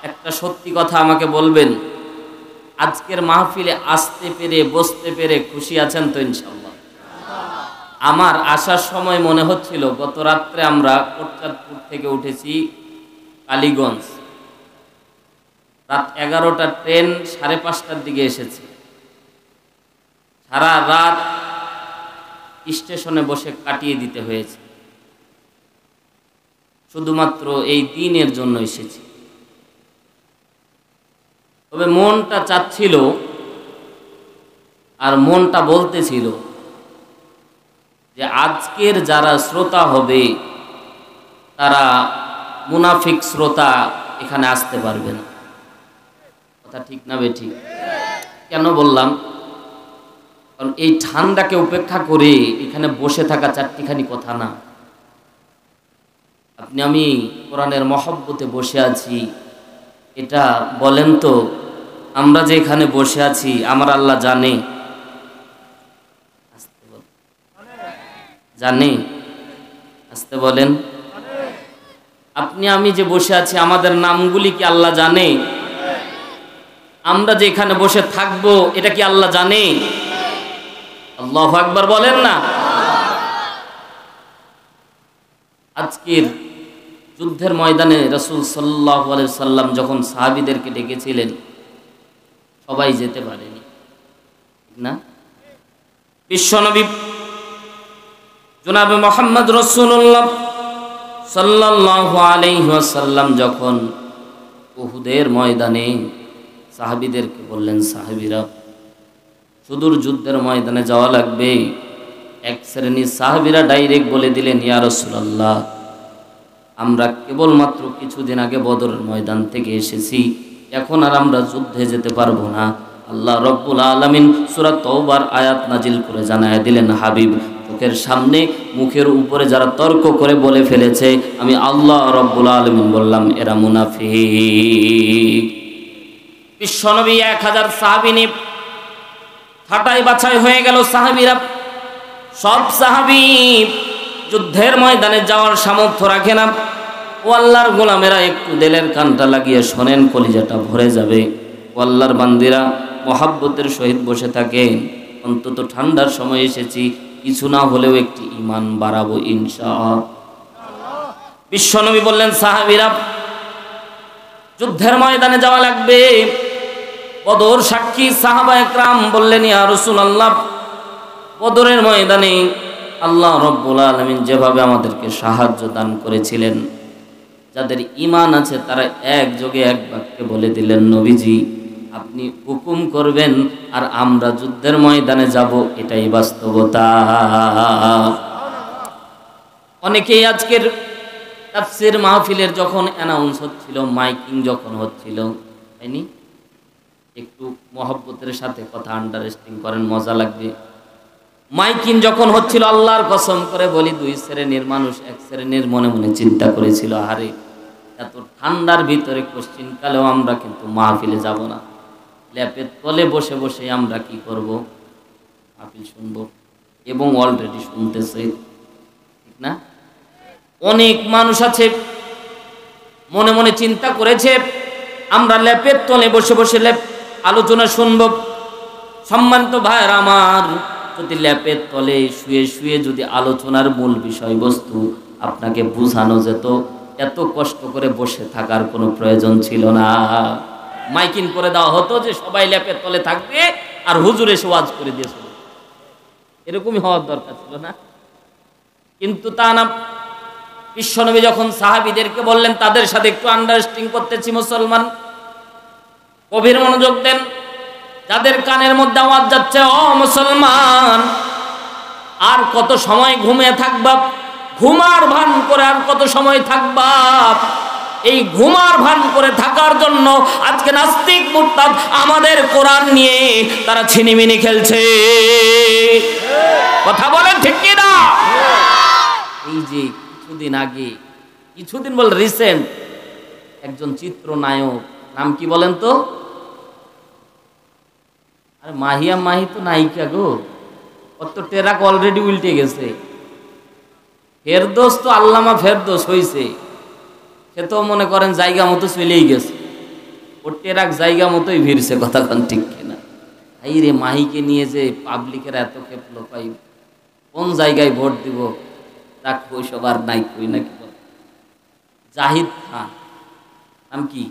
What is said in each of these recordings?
একটা সত্যি কথা আমাকে বলবেন, আজকের মাহফিলে আসতে পেরে বসতে পেরে খুশি আছেন তো ইনশাআল্লাহ? আমার আসার সময় মনে হচ্ছিল গত রাত্রে আমরা কোটচাঁদপুর থেকে উঠেছি কালীগঞ্জ, রাত 11টা ট্রেন 5:30টার দিকে এসেছে। সারা রাত স্টেশনে বসে কাটিয়ে দিতে হয়েছে, শুধুমাত্র এই দিনের জন্য এসেছি। তবে মনটা চাচ্ছিল আর মনটা বলতেছিল যে আজকের যারা শ্রোতা হবে তারা মুনাফিক শ্রোতা এখানে আসতে পারবে না। কথা ঠিক না বেঠিক? কেন বললাম? কারণ এই ঠান্ডাকে উপেক্ষা করে এখানে বসে থাকা চারটিখানি কথা না। আপনি আমি কোরআনের মহব্বতে বসে আছি, এটা বলেন তো, আমরা যে এখানে বসে আছি আমার আল্লাহ জানে, জানে? আসতে বলেন। আপনি আমি যে বসে আছি আমাদের নামগুলি কি আল্লাহ জানে? আমরা যে এখানে বসে থাকবো এটা কি আল্লাহ জানে? আল্লাহু আকবার বলেন না। আজকের যুদ্ধের ময়দানে রাসূল সাল্লাল্লাহু আলাইহি সাল্লাম যখন সাহাবীদেরকে ডেকেছিলেন, সবাই যেতে পারেনি, ঠিক না? বিশ্বনবী জনাবে মুহাম্মদ রাসূলুল্লাহ সাল্লাল্লাহু আলাইহি ওয়াসাল্লাম যখন উহুদের ময়দানে সাহাবীদেরকে বললেন, সাহাবীরা সুদূর যুদ্ধের ময়দানে যাওয়া লাগবে, এক শ্রেণীর সাহাবীরা ডাইরেক্ট বলে দিলেন, ইয়া রাসূলুল্লাহ, আমরা কেবলমাত্র কিছুদিন আগে বদরের ময়দান থেকে এসেছি, এখন আর আমরা যুদ্ধে যেতে পারবো না। আল্লাহ রব্বুল আলামিন সূরা তাওবার আয়াত নাজিল করে জানায় দিলেন, হাবিব, চোখের সামনে মুখের উপরে যারা তর্ক করে বলে ফেলেছে, আমি আল্লাহ রব্বুল আলামিন বললাম এরা মুনাফিক। বিশ্বনবী 1000 সাহাবী নিয়ে ছাঁটাই বাছাই হয়ে গেল। সাহাবীরা সব সাহাবী যুদ্ধের ময়দানে যাওয়ার সামর্থ্য রাখে না। ও আল্লাহর গোলামেরা, একটু দিলের কানটা লাগিয়ে শোনেন, কলিজাটা ভরে যাবে। ও আল্লাহর বান্দিরা, মহাব্বতের সহিত বসে থাকেন, অন্তত ঠান্ডার সময় এসেছি, কিছু না হলেও একটি ঈমান বাড়াবো ইনশাআল্লাহ। বিশ্বনবী বললেন, সাহাবীরা যুদ্ধের ময়দানে যাওয়া লাগবে। বদর সাক্ষী সাহাবায়ে কেরাম বললেন, ইয়া রাসূলুল্লাহ, বদরের ময়দানে আল্লাহ রব্বুল আলামিন যেভাবে আমাদেরকে সাহায্য দান করেছিলেন, যাদের ঈমান আছে তারা একযোগে এক বাক্যে বলে দিলেন, নবীজি আপনি হুকুম করবেন আর আমরা যুদ্ধের ময়দানে যাব, এটাই বাস্তবতা। অনেকেই আজকের তাফসীর মাহফিলের যখন অ্যানাউন্স হচ্ছিল, মাইকিং যখন হচ্ছিল, তাইনি, একটু মহব্বতের সাথে কথা আন্ডারস্ট্যান্ডিং করেন, মজা লাগবে। মাইকিং যখন হচ্ছিল, আল্লাহর কসম করে বলি, দুই শ্রেণীর মানুষ এক শ্রেণীর মনে মনে চিন্তা করেছিল, আরে এত ঠান্ডার ভিতরে কোশ্চিন কালেও আমরা কিন্তু মাহফিলে যাব না, ল্যাপের তলে বসে বসে আমরা কি করব, মাহফিল শুনব, এবং অলরেডি শুনতেছে, ঠিক না? অনেক মানুষ আছে মনে মনে চিন্তা করেছে আমরা ল্যাপের তলে বসে বসে আলোচনা শুনব। সম্মানিত ভাইয়েরা আমার, যদি ল্যাপের তলে শুয়ে শুয়ে যদি আলোচনার মূল বিষয়বস্তু আপনাকে বোঝানো যেত, এত কষ্ট করে বসে থাকার কোনো প্রয়োজন ছিল না। মাইকিং করে দেওয়া হতো যে সবাই ল্যাপের তলে থাকবে আর হুজুর এসে ওয়াজ করে দিয়েছিল, এরকমই হওয়ার দরকার ছিল না, কিন্তু তা না। বিশ্বনবী যখন সাহাবীদেরকে বললেন, তাদের সাথে একটু আন্ডারস্ট্যান্ডিং করতেছি মুসলমান, গভীর মনোযোগ দেন। যাদের কানের মধ্যে আওয়াজ যাচ্ছে, ও মুসলমান, আর কত সময় ঘুমিয়ে থাকবা? ঘুমার ভান করে আর কত সময় থাকবা? এই ঘুমার ভান করে থাকার জন্য আজকে নাস্তিক মুরতাদ আমাদের কোরআন নিয়ে তারা ছিনিমিনি খেলছে। কথা বলেন ঠিক কি না? এই যে কিছুদিন আগে, কিছুদিন বল রিসেন্ট, একজন চিত্রনায়ক, নাম কি বলেন তো? আরে মাহিয়া মাহি তো নায়িকা গো, কত টেরাক অলরেডি উল্টে গেছে। ফেরদৌস তো আল্লামা ফেরদৌস হয়েছে, সে তো মনে করেন জায়গা মতো চলেই গেছে। ওটের এক জায়গা মতোই ভিড়ছে, কথা কন ঠিক কিনা? এই রে মাহিকে নিয়ে যে পাবলিকের এত খেপলো, পাই কোন জায়গায় ভোট দিব তা কই সবার নাই, কই নাকি বল। জাহিদ খান, নাম কি?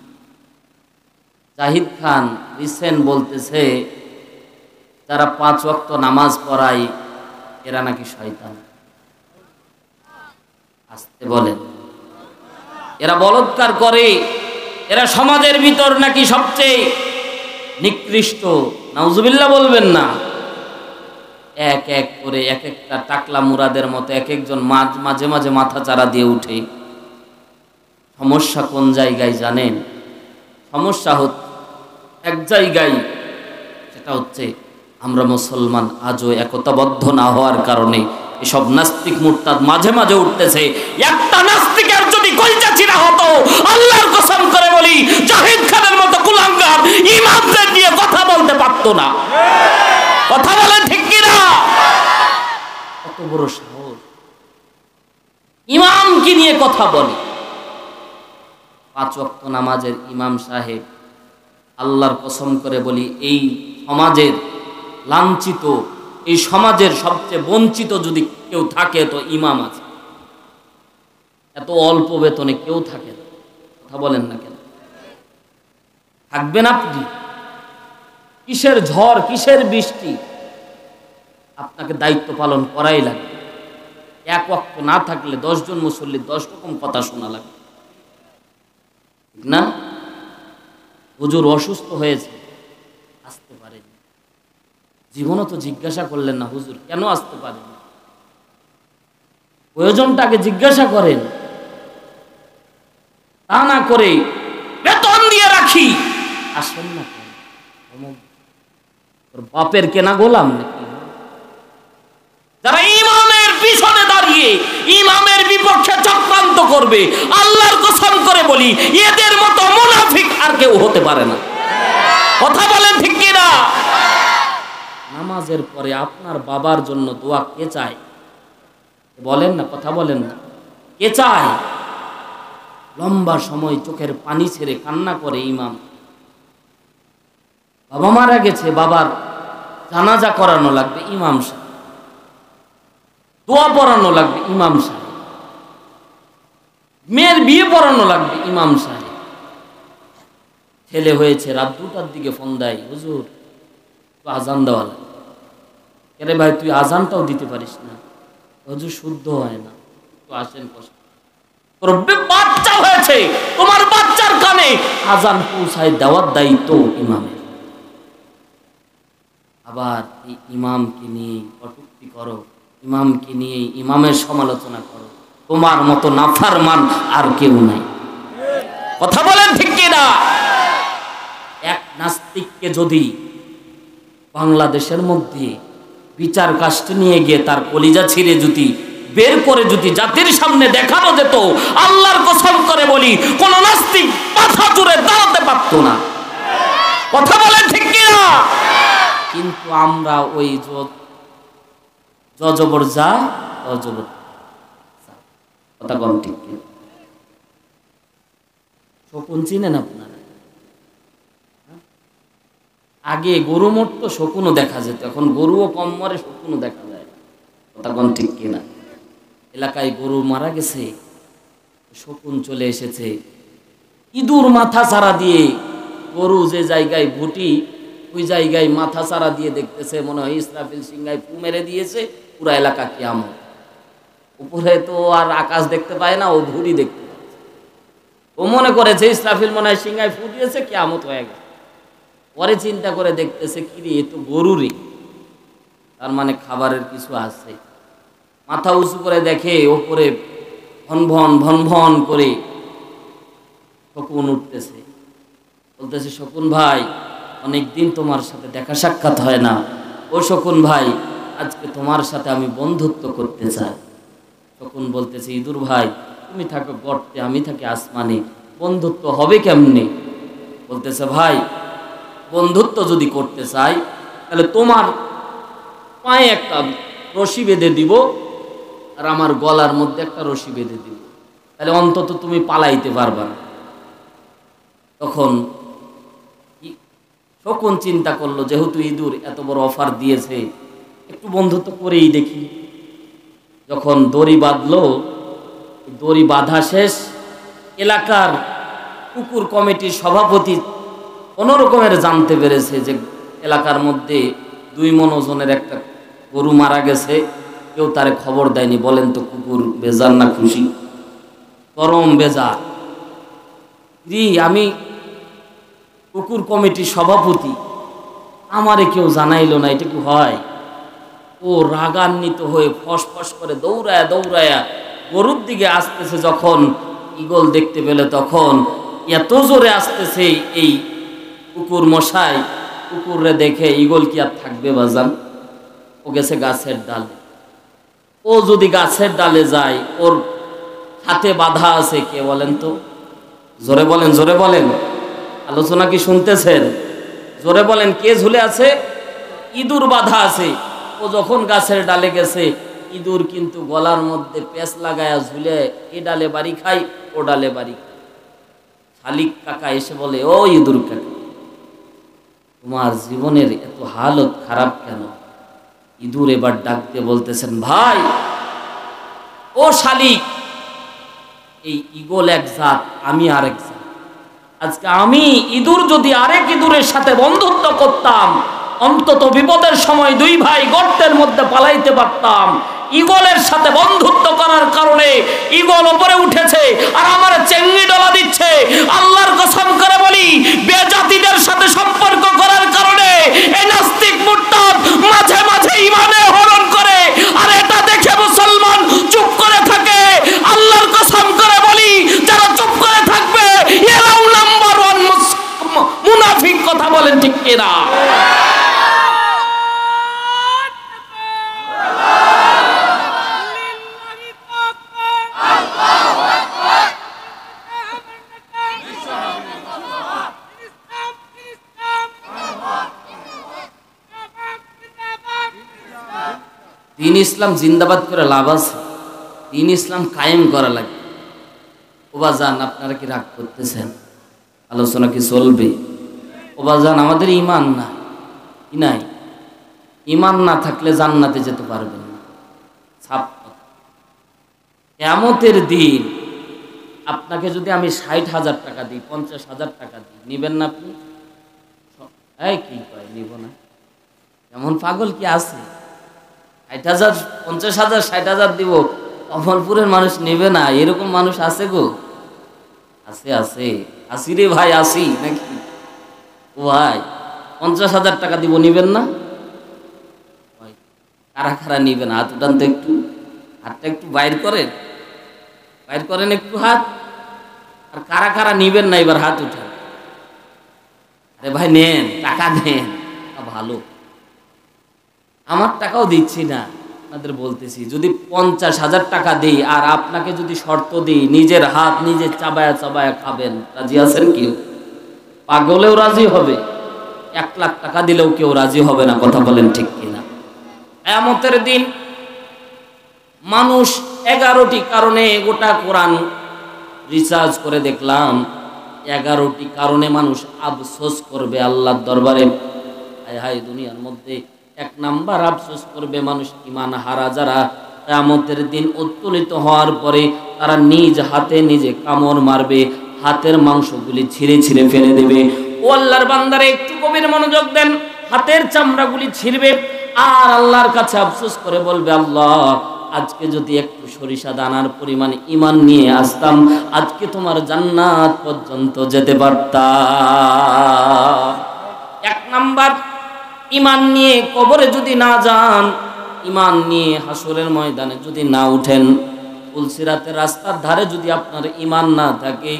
জাহিদ খান রিসেন্ট বলতেছে যারা 5 ওয়াক্ত নামাজ পড়ায় এরা নাকি শয়তান। আসতে বলেন, এরা বলৎকার করে, এরা সমাজের ভিতর নাকি সবচেয়ে নিকৃষ্ট। নাউজুবিল্লাহ বলবেন না। এক এক করে এক একটা টাকলা মুরাদের মতো এক একজন মাঝে মাঝে মাথা চারা দিয়ে উঠে। সমস্যা কোন জায়গায় জানেন? সমস্যা হচ্ছে এক জায়গায়, সেটা হচ্ছে আমরা মুসলমান আজও একতাবদ্ধ না হওয়ার কারণে এসব নাস্তিক মুরতাদ মাঝে মাঝে উঠতেছে। একটা নাস্তিকের যদি কলজা চিরা হতো, আল্লাহর কসম করে বলি জাহিদ খানের মতো কুলাঙ্গার ইমামদের নিয়ে কথা বলতে পারতো না। কথা বলেন ঠিক কিনা? কত বড় সাহস, ইমামকে নিয়ে কথা বলে। 5 ওয়াক্ত নামাজের ইমাম সাহেব, আল্লাহর কসম করে বলি এই সমাজের লাঞ্ছিত, এই সমাজের সবচেয়ে বঞ্চিত যদি কেউ থাকে তো ইমাম আছে। এত অল্প বেতনে কেউ থাকে না। কথা বলেন না কেন? থাকবেন আপনি? কিসের ঝড়, কিসের বৃষ্টি, আপনাকে দায়িত্ব পালন করাই লাগবে। 1 ওয়াক্ত না থাকলে 10 জন মুসল্লির 10 রকম কথা শোনা লাগবে, ঠিক না? হুজুর অসুস্থ হয়েছে, আসতে পারেন, জীবনও তো জিজ্ঞাসা করলেন না হুজুর কেন আসতে পারেন, প্রয়োজনটাকে জিজ্ঞাসা করেন। তা না করে বেতন দিয়ে রাখি, আসেন না কেন? তোর বাপের কেনা গোলাম নাকি? যারা ইমামের পিছনে দাঁড়িয়ে ইমামের বিপক্ষে চক্রান্ত করবে, আল্লাহর কসম করে বলি এদের মতো মুনাফিক আর কেউ হতে পারে না। কথা বলেন ঠিক কিনা? নামাজের পরে আপনার বাবার জন্য দোয়া কে চায়? বলেন না, কথা বলেন না। কে চায়? লম্বা সময় চোখের পানি ছেড়ে কান্না করে ইমাম। বাবা মারা গেছে, বাবার জানাজা করানো লাগবে, ইমাম সাহেব। দোয়া পড়ানো লাগবে, ইমাম সাহেব। মেয়ের বিয়ে পড়ানো লাগবে, ইমাম সাহেব। ছেলে হয়েছে, রাত 2টার দিকে ফোন দেয়, হুজুর তো আজান দেওয়া লাগে। আরে ভাই তুই আজানটাও দিতে পারিস না, হুজুর শুদ্ধ হয় না, তো আসেন কষ্ট। তোর বাচ্চা হয়েছে, তোমার বাচ্চার কানে আজান পৌঁছায় দেওয়ার দায়িত্ব ইমামের। আবার এই ইমামকে নিয়ে কটূক্তি করো, ইমামকে নিয়ে ইমামের সমালোচনা করো, তোমার মতো নাফরমান আর কেউ নাই। কথা বলেন ঠিক কিনা? এক নাস্তিককে যদি বাংলাদেশের মধ্যে বিচার কাস্টে নিয়ে গিয়ে তার কলিজা ছিঁড়ে যদি বের করে যদি জাতির সামনে দেখানো যেত, আল্লাহর কসম করে বলি কোন নাস্তিক মাথা জুড়ে দাঁড়াতে পারতো না। কথা বলেন ঠিক কিনা? কিন্তু আমরা ওই জজবর যা অজবর, কথা বলেন ঠিক কিনা? শকুন চিনেন আপনারা? আগে গরু মরতো, শকুনও দেখা যেত, এখন গরুও কম মরে, শকুনও দেখা যায়। কথা বলেন ঠিক কিনা? এলাকায় গরু মারা গেছে, শকুন চলে এসেছে, ইঁদুর মাথা চারা দিয়ে গরু যে জায়গায় ভুটি ওই জায়গায় মাথা চারা দিয়ে দেখতেছে, মনে হয় ইসরাফিল সিংহায় ফু মেরে দিয়েছে, পুরা এলাকা কিয়ামত। উপরে তো আর আকাশ দেখতে পায় না, ও ধুরি দেখতে পাচ্ছে। ও মনে করেছে ইসরাফিল মনে হয় সিংহায় ফু দিয়েছে, কিয়ামত হয়ে গেছে। পরে চিন্তা করে দেখতেছে কি রে, এ তো গরুরই, তার মানে খাবারের কিছু আছে। মাথা উঁচু করে দেখে ওপরে ভন ভন ভন ভন করে শকুন উঠতেছে। বলতেছে, শকুন ভাই অনেকদিন তোমার সাথে দেখা সাক্ষাৎ হয় না, ও শকুন ভাই আজকে তোমার সাথে আমি বন্ধুত্ব করতে চাই। শকুন বলতেছে, ইঁদুর ভাই তুমি থাকো গর্তে, আমি থাকি আসমানে, বন্ধুত্ব হবে কেমনে? বলতেছে, ভাই বন্ধুত্ব যদি করতে চাই তাহলে তোমার পায়ে একটা রশি বেঁধে দিব আর আমার গলার মধ্যে একটা রশি বেঁধে দিব, তাহলে অন্তত তুমি পালাইতে পারবা না। তখন শকুন চিন্তা করলো যেহেতু ইঁদুর এত বড় অফার দিয়েছে, একটু বন্ধুত্ব করেই দেখি। যখন দড়ি বাঁধলো, দড়ি বাঁধা শেষ, এলাকার কুকুর কমিটির সভাপতি কোনো রকমের জানতে পেরেছে যে এলাকার মধ্যে 2 মণ ওজনের একটা গরু মারা গেছে, কেউ তারে খবর দেয়নি। বলেন তো কুকুর বেজার না খুশি? চরম বেজার। আমি কুকুর কমিটির সভাপতি, আমারে কেউ জানাইলো না, এটা কি হয়? ও রাগান্বিত হয়ে ফসফস করে দৌড়ায়া দৌড়ায়া গরুর দিকে আসতেছে। যখন ঈগল দেখতে পেলে তখন এত জোরে আসতেছে এই কুকুর মশাই, কুকুরে দেখে ঈগল কি আর থাকবে বাজান? ও গেছে গাছের ডালে। ও যদি গাছের ডালে যায়, ওর হাতে বাধা আছে কে বলেন তো? জোরে বলেন, জোরে বলেন। আলোচনা কি শুনতেছেন? জোরে বলেন, কে ঝুলে আছে? ইঁদুর বাধা আছে। ও যখন গাছের ডালে গেছে, ইঁদুর কিন্তু গলার মধ্যে পেঁচ লাগায়া ঝুলে এ ডালে বাড়ি খাই, ও ডালে বাড়ি খাই। শালিক কাকা এসে বলে, ও ইঁদুর কাকা, তোমার জীবনের এত হালত খারাপ কেন? ইঁদুর এবার ডাক দিয়ে বলতেছেন, ভাই ও শালিক, এই ঈগল এক জাত, আমি আরেক জাত। আজকে আমি ইঁদুর যদি আরেক ইঁদুরের সাথে বন্ধুত্ব করতাম, অন্তত বিপদের সময় 2 ভাই গর্তের মধ্যে পালাইতে পারতাম। ঈগলের সাথে বন্ধুত্ব করার কারণে ঈগল উপরে উঠেছে আর আমার চেঙ্গি ডলা দিচ্ছে। আল্লাহর কসম করে বলি, বেজাতিদের সাথে সম্পর্ক করার কারণে এই নাস্তিক মুরতাদ মাঝে মাঝে ঈমানে হরণ করে, আর এটা দেখে মুসলমান চুপ করে থাকে। আল্লাহর কসম করে বলি, যারা চুপ করে থাকবে এরাও নাম্বার 1 মুনাফিক। কথা বলেন ঠিক কিনা? দিন ইসলাম জিন্দাবাদ করে লাভ আছে, দিন ইসলাম কায়েম করা লাগে। ওবাজান, আপনারা কি রাগ করতেছেন? আলোচনা কি চলবে? ওবাজান, আমাদের ঈমান না, কি নাই? ঈমান না থাকলে জান্নাতে যেতে পারবেন না। ছাপ কিয়ামতের দিন আপনাকে যদি আমি 60,000 টাকা দিই, 50,000 টাকা দিই, নিবেন না আপনি? এই কি কয় নিব না? এমন পাগল কি আছে? 60,000, 50,000, 60,000 দিব, কমলপুরের মানুষ নেবে না, এরকম মানুষ আছে গো? আছে, আছে, আসি রে ভাই, আসি নাকি? ও ভাই, 50,000 টাকা দিব, নিবেন না? কারা কারা নিবেন? হাত উঠান তো একটু, হাতটা একটু বাইর করেন, বাইর করেন একটু হাত। আর কারা কারা নিবেন না এবার হাত উঠান। আরে ভাই নেন, টাকা নেন, ভালো। আমার টাকাও দিচ্ছি না, আপনাদের বলতেছি, যদি 50,000 টাকা দিই আর আপনাকে যদি শর্ত দিই নিজের হাত নিজে চাবায়া চাবায়া খাবেন, রাজি আছেন কেউ? পাগলেও রাজি হবে, 1 লাখ টাকা দিলেও কেউ রাজি হবে না। কথা বলেন ঠিক কিনা? কিয়ামতের দিন মানুষ 11টি কারণে, গোটা কোরআন রিসার্চ করে দেখলাম, 11টি কারণে মানুষ আফসোস করবে আল্লাহর দরবারে। হায় হায়, দুনিয়ার মধ্যে 1 নাম্বার আফসোস করবে মানুষ ঈমান হারা যারা কিয়ামতের দিন উত্তোলিত হওয়ার পরে তারা নিজ হাতে নিজে কামড় মারবে, হাতের মাংসগুলি ছিঁড়ে ছিঁড়ে ফেলে দেবে। ও আল্লাহর বান্দারা, একটু গভীর মনোযোগ দেন। হাতের চামড়াগুলি ছিঁড়বে আর আল্লাহর কাছে আফসোস করে বলবে, আল্লাহ, আজকে যদি একটু সরিষা দানার পরিমাণ ঈমান নিয়ে আসতাম, আজকে তোমার জান্নাত পর্যন্ত যেতে পারতাম। 1 নাম্বার, ঈমান নিয়ে কবরে যদি না যান, ঈমান নিয়ে হাসরের ময়দানে যদি না উঠেন, পুলসিরাতের রাস্তার ধারে যদি আপনার ঈমান না থাকে,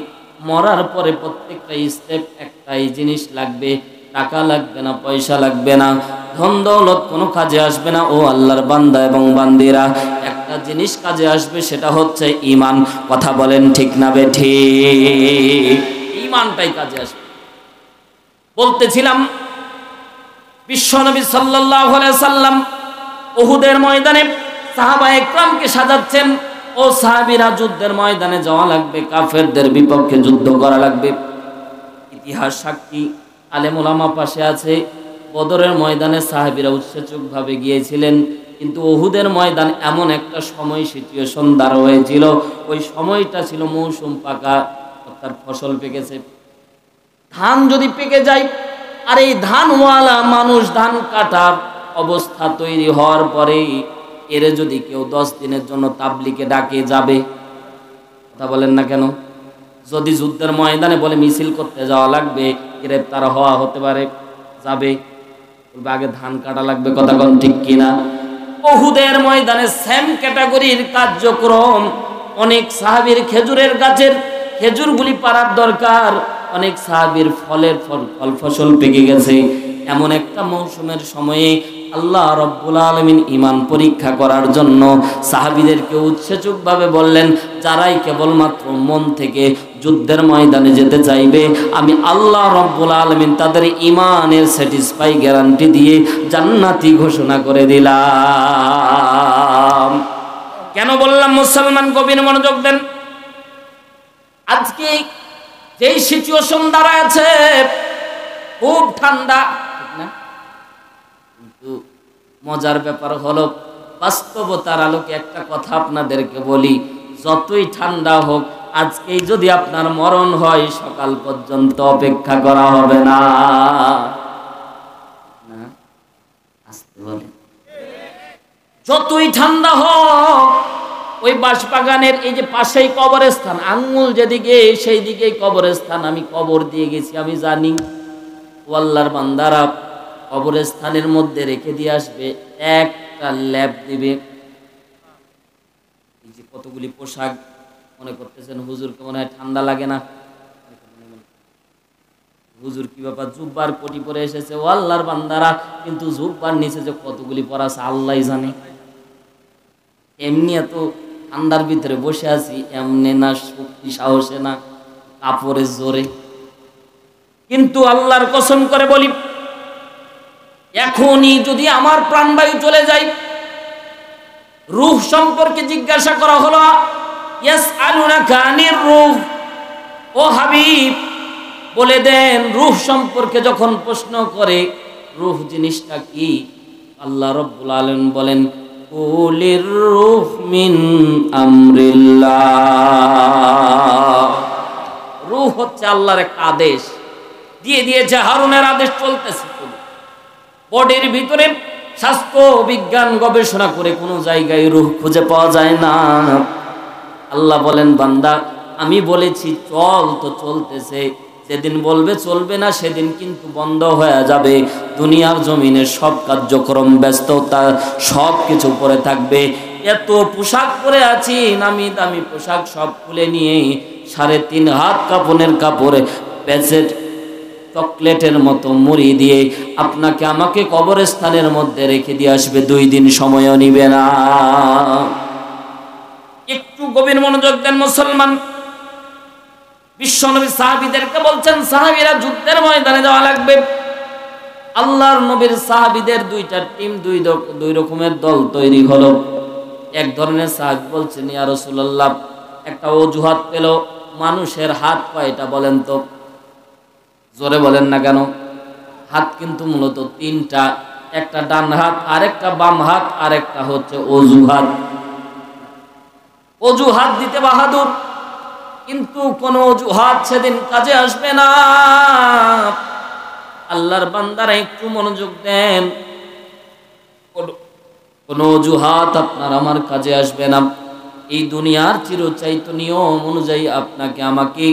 মরার পরে প্রত্যেকটা স্টেপ একটাই জিনিস লাগবে, টাকা লাগবে না, পয়সা লাগবে না, ধন দৌলত কোনো কাজে আসবে না। ও আল্লাহর বান্দা এবং বান্দিরা, একটা জিনিস কাজে আসবে, সেটা হচ্ছে ঈমান। কথা বলেন ঠিক না বেঠিক? ঈমানটাই কাজে আসবে। বলতেছিলাম, বিশ্বনবী সাল্লাল্লাহু আলাইহি সাল্লাম উহুদের ময়দানে সাহাবায়ে কেরামকে সাজাচ্ছেন। ও সাহাবীরা, যুদ্ধের ময়দানে যাওয়া লাগবে, কাফেরদের বিপক্ষে যুদ্ধ করা লাগবে। ইতিহাস সাক্ষী, আলেম ওলামা পাশে আছে। বদরের ময়দানে সাহাবীরা উৎসেচকভাবে গিয়েছিলেন, কিন্তু উহুদের ময়দান এমন একটা সময় সিচুয়েশন দাঁড় হয়েছিল, ওই সময়টা ছিল মৌসুম পাকা, অর্থাৎ ফসল পেকেছে। ধান যদি পেকে যায়, আর এই ধানওয়ালা মানুষ ধান কাটার অবস্থা তৈরি হওয়ার পরে এর যদি কেউ 10 দিনের জন্য তাবলিগে ডাকে যাবে? কথা বলেন না কেন? যদি যুদ্ধের ময়দানে বলে মিছিল করতে যাওয়া লাগবে, গ্রেপ্তার হওয়া হতে পারে, যাবে? আগে ধান কাটা লাগবে। কথা কোন ঠিক কিনা? উহুদের ময়দানে সেম ক্যাটাগরির কার্যক্রম। অনেক সাহাবীর খেজুরের গাছের খেজুরগুলি পাড়ার দরকার, অনেক সাহাবীর ফল ফসল পেকে গেছে। এমন একটা মৌসুমের সময়ে আল্লাহ রব্বুল আলামিন ঈমান পরীক্ষা করার জন্য সাহাবীদেরকে উৎসেচকভাবে বললেন, যারাই কেবলমাত্র মন থেকে যুদ্ধের ময়দানে যেতে চাইবে, আমি আল্লাহ রব্বুল আলামিন তাদের ঈমানের স্যাটিসফাই গ্যারান্টি দিয়ে জান্নাতি ঘোষণা করে দিলাম। কেন বললাম মুসলমান? গভীর মনোযোগ দেন। আজকে যেই সিচুয়েশন দাঁড়ায় আছে, খুব ঠান্ডা, ঠিক না? কিন্তু মজার ব্যাপার হলো, বাস্তবতার আলোকে একটা কথা আপনাদেরকে বলি, যতই ঠান্ডা হোক, আজকেই যদি আপনার মরণ হয়, সকাল পর্যন্ত অপেক্ষা করা হবে না। আসতে বলে, যতই ঠান্ডা হোক, ওই বাঁশবাগানের এই যে পাশেই কবরস্থান, আঙ্গুল যেদিকে সেই দিকেই কবরস্থান, আমি কবর দিয়ে গেছি, আমি জানি। ও আল্লাহর বান্দারা কবরস্থানের মধ্যে রেখে দিয়ে আসবে, একটা ল্যাপ দিবে। এই যে কতগুলি পোশাক, মনে করতেছেন হুজুরকে মনে হয় ঠান্ডা লাগে না, হুজুর কি ব্যাপার জুব্বার কোটি পরে এসেছে। ও আল্লাহর বান্দারা, কিন্তু জুব্বার নিচে যে কতগুলি পরা আছে আল্লাহই জানে। এমনি এত ঠান্ডার ভিতরে বসে আছি, এমনি না শক্তি সাহসে না কাপড়ের জোরে। কিন্তু আল্লাহর কসম করে বলি, এখনই যদি আমার প্রাণবায়ু চলে যায়, রূহ সম্পর্কে জিজ্ঞাসা করা হলো, ইয়াসআলুনাকা আনির রূহ, ও হাবিব বলে দেন রূহ সম্পর্কে যখন প্রশ্ন করে, রূহ জিনিসটা কি? আল্লাহ রাব্বুল আলামিন বলেন, কুলির রূহ মিন আমরিল্লাহ। রূহ হচ্ছে আল্লাহর একটা আদেশ, দিয়ে দিয়েছে, হারুনের আদেশ চলতেছে। বডির ভিতরে স্বাস্থ্য বিজ্ঞান গবেষণা করে কোনো জায়গায় রূহ খুঁজে পাওয়া যায় না। আল্লাহ বলেন, বান্দা আমি বলেছি চল, তো চলতেছে। যেদিন বলবে চলবে না, সেদিন কিন্তু বন্ধ হয়ে যাবে। দুনিয়ার জমিনের সব কার্যক্রম, ব্যস্ততা, সব কিছু পরে থাকবে। এত পোশাক পরে আছি, নামি দামি পোশাক সব খুলে নিয়ে 3.5 হাত কাপড়ের কাপড়ে প্যাচেট চকলেটের মতো মুড়ি দিয়ে আপনাকে আমাকে কবরস্থানের মধ্যে রেখে দিয়ে আসবে, 2 দিন সময়ও নিবে না। একটু গভীর মনোযোগ দেন মুসলমান। বিশ্বনবী সাহাবীদেরকে বলছেন, সাহাবীরা যুদ্ধের ময়দানে যাওয়া লাগবে। আল্লাহর নবীর সাহাবীদের 2টা টিম, 2 রকমের দল তৈরি হলো। এক ধরনের সাহাবী বলছেন, ইয়া রাসূলুল্লাহ, একটা অজুহাত পেল, মানুষের হাত কয়টা বলেন তো? জোরে বলেন না কেন? হাত কিন্তু মূলত 3টা, একটা ডান হাত, আরেকটা বাম হাত, আরেকটা হচ্ছে অজুহাত। অজুহাত দিতে বাহাদুর, কিন্তু কোন অজুহাত সেদিন কাজে আসবে না। আল্লাহর বান্দারা একটু মনোযোগ দেন, কোন অজুহাত আপনার আমার কাজে আসবে না। এই দুনিয়ার চিরচাইত নিয়ম অনুযায়ী আপনাকে আমাকে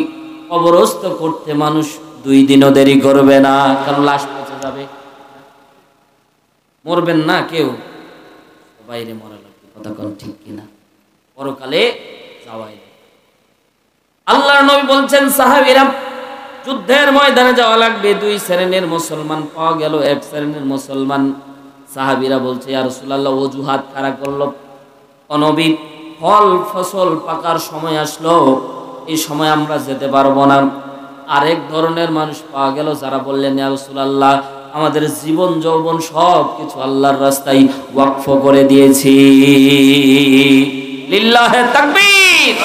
কবরস্থ করতে মানুষ 2 দিনও দেরি করবে না, কারণ লাশ পচে যাবে। মরবেন না কেউ, বাইরে মরা লাগবে। কথা কোন ঠিক কিনা? পরকালে যাওয়াই। আল্লাহর নবী বলছেন, সাহাবীরা যুদ্ধের ময়দানে যাওয়া লাগবে, 2 শ্রেণীর মুসলমান পাওয়া গেল, 1 শ্রেণীর মুসলমান। সাহাবীরা বলছে, ইয়া রাসূলুল্লাহ, অজুহাত কারা করলো? ও নবী, ফল ফসল পাকার সময় আসলো, এই সময় আমরা যেতে পারবো না। আরেক ধরনের মানুষ পাওয়া গেল, যারা বললেন, ইয়া রাসূলুল্লাহ, আমাদের জীবন যৌবন সব কিছু আল্লাহর রাস্তায় ওয়াকফ করে দিয়েছি। লিল্লাহে তাকবীর।